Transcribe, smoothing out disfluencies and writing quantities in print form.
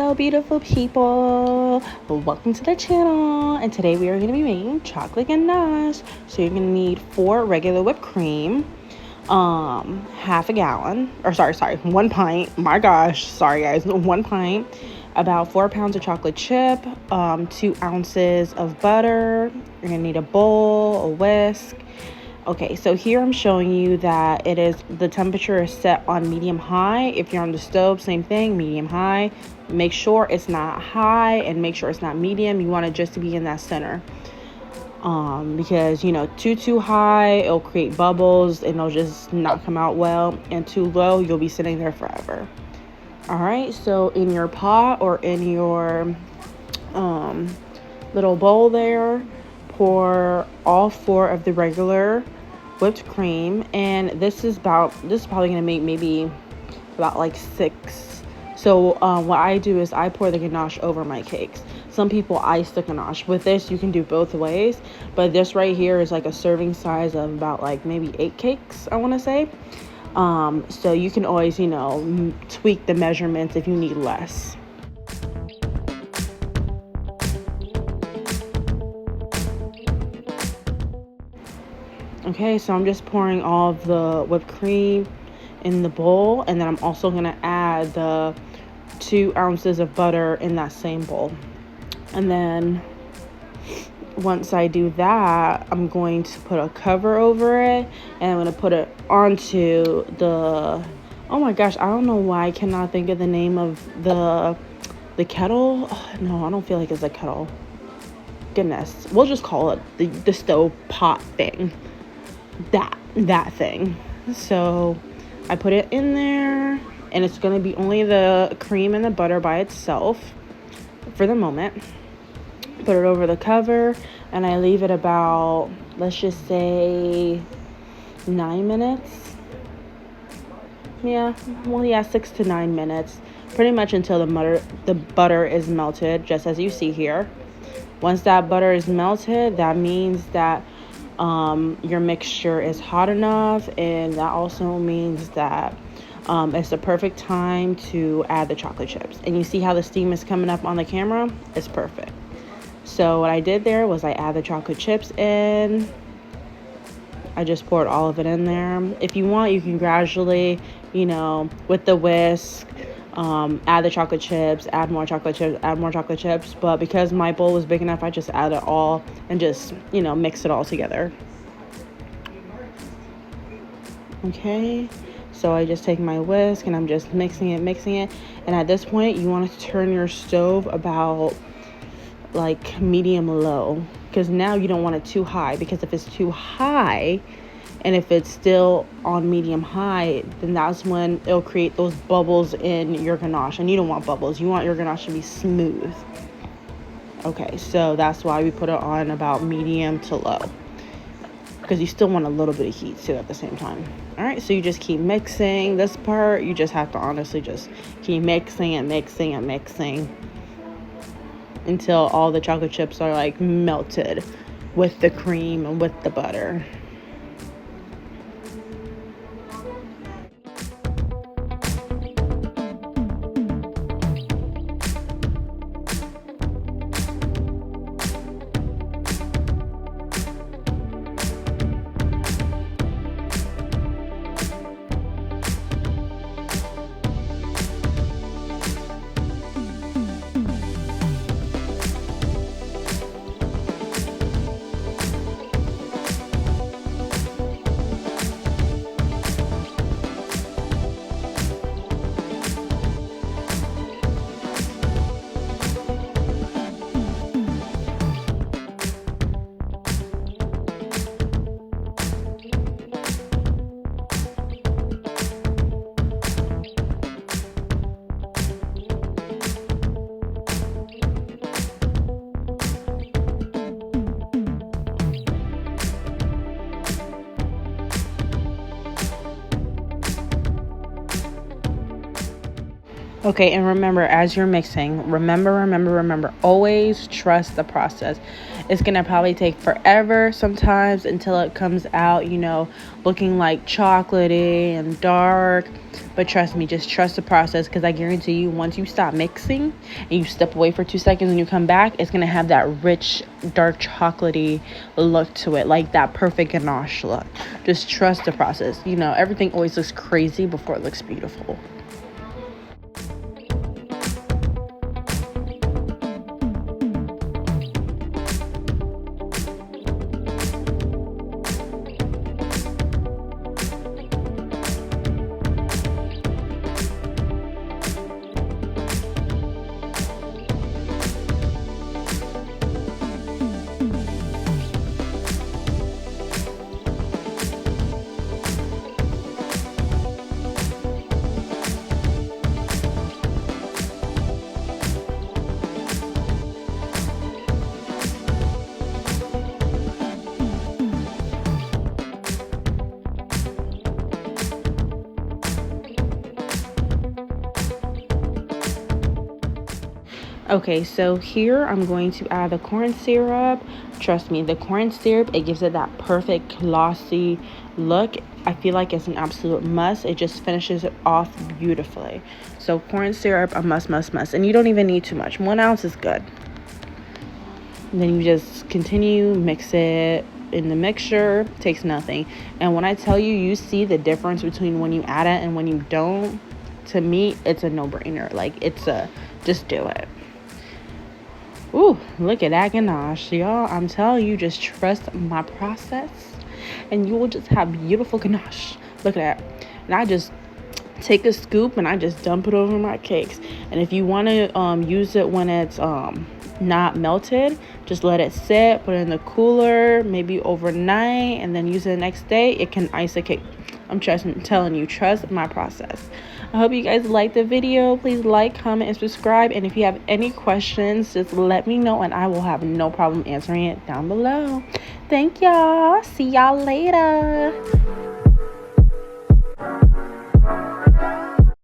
Hello beautiful people, welcome to the channel, and today we are going to be making chocolate ganache. So you're going to need 4 regular whipped cream, half a gallon, or sorry 1 pint, my gosh, sorry guys, 1 pint, about 4 pounds of chocolate chip, 2 ounces of butter. You're going to need a bowl, a whisk. Okay, so here I'm showing you that the temperature is set on medium high. If you're on the stove, same thing, medium high. Make sure it's not high and make sure it's not medium. You want it just to be in that center. Because too high, it'll create bubbles and it'll just not come out well. And too low, you'll be sitting there forever. All right, so in your pot or in your little bowl there, pour all 4 of the regular whipped cream, and this is probably gonna make maybe about like 6. So what I do is I pour the ganache over my cakes. Some people ice the ganache. With this you can do both ways, but this right here is like a serving size of about like maybe 8 cakes, I want to say. So you can always tweak the measurements if you need less. Okay, so I'm just pouring all of the whipped cream in the bowl, and then I'm also going to add the 2 ounces of butter in that same bowl. And then once I do that, I'm going to put a cover over it, and I'm going to put it onto the, oh my gosh, I don't know why I cannot think of the name of the kettle. Oh, no, I don't feel like it's a kettle. Goodness, we'll just call it the stove pot thing. That thing. So I put it in there, and it's going to be only the cream and the butter by itself for the moment. Put it over the cover, and I leave it about, let's just say 9 minutes. Yeah, 6 to 9 minutes, pretty much until the butter is melted, just as you see here. Once that butter is melted, that means that your mixture is hot enough, and that also means that it's the perfect time to add the chocolate chips. And you see how the steam is coming up on the camera? It's perfect. So what I did there was I add the chocolate chips in. I just poured all of it in there. If you want, you can gradually, with the whisk, add the chocolate chips, add more chocolate chips, but because my bowl was big enough, I just add it all and just mix it all together. Okay, so I just take my whisk and I'm just mixing it, and at this point you want to turn your stove about like medium low, because now you don't want it too high, because if it's too high and if it's still on medium high, then that's when it'll create those bubbles in your ganache, and you don't want bubbles. You want your ganache to be smooth. Okay, so that's why we put it on about medium to low, because you still want a little bit of heat too at the same time. All right, so you just keep mixing. This part, you just have to honestly just keep mixing until all the chocolate chips are like melted with the cream and with the butter. Okay, and remember, as you're mixing, remember, always trust the process. It's gonna probably take forever sometimes until it comes out, looking like chocolatey and dark. But trust me, just trust the process, because I guarantee you, once you stop mixing and you step away for 2 seconds and you come back, it's gonna have that rich, dark, chocolatey look to it, like that perfect ganache look. Just trust the process. Everything always looks crazy before it looks beautiful. Okay, so here I'm going to add the corn syrup. Trust me, the corn syrup, it gives it that perfect glossy look. I feel like it's an absolute must. It just finishes it off beautifully. So corn syrup, a must. And you don't even need too much. 1 ounce is good. And then you just continue, mix it in the mixture. Takes nothing. And when I tell you, you see the difference between when you add it and when you don't. To me, it's a no-brainer. Like, just do it. Ooh, look at that ganache, y'all. I'm telling you, just trust my process and you will just have beautiful ganache. Look at that. And I just take a scoop and I just dump it over my cakes. And if you want to use it when it's not melted, just let it sit, put it in the cooler, maybe overnight, and then use it the next day. It can ice a cake. I'm telling you, trust my process. I hope you guys liked the video. Please like, comment, and subscribe. And if you have any questions, just let me know and I will have no problem answering it down below. Thank y'all. See y'all later.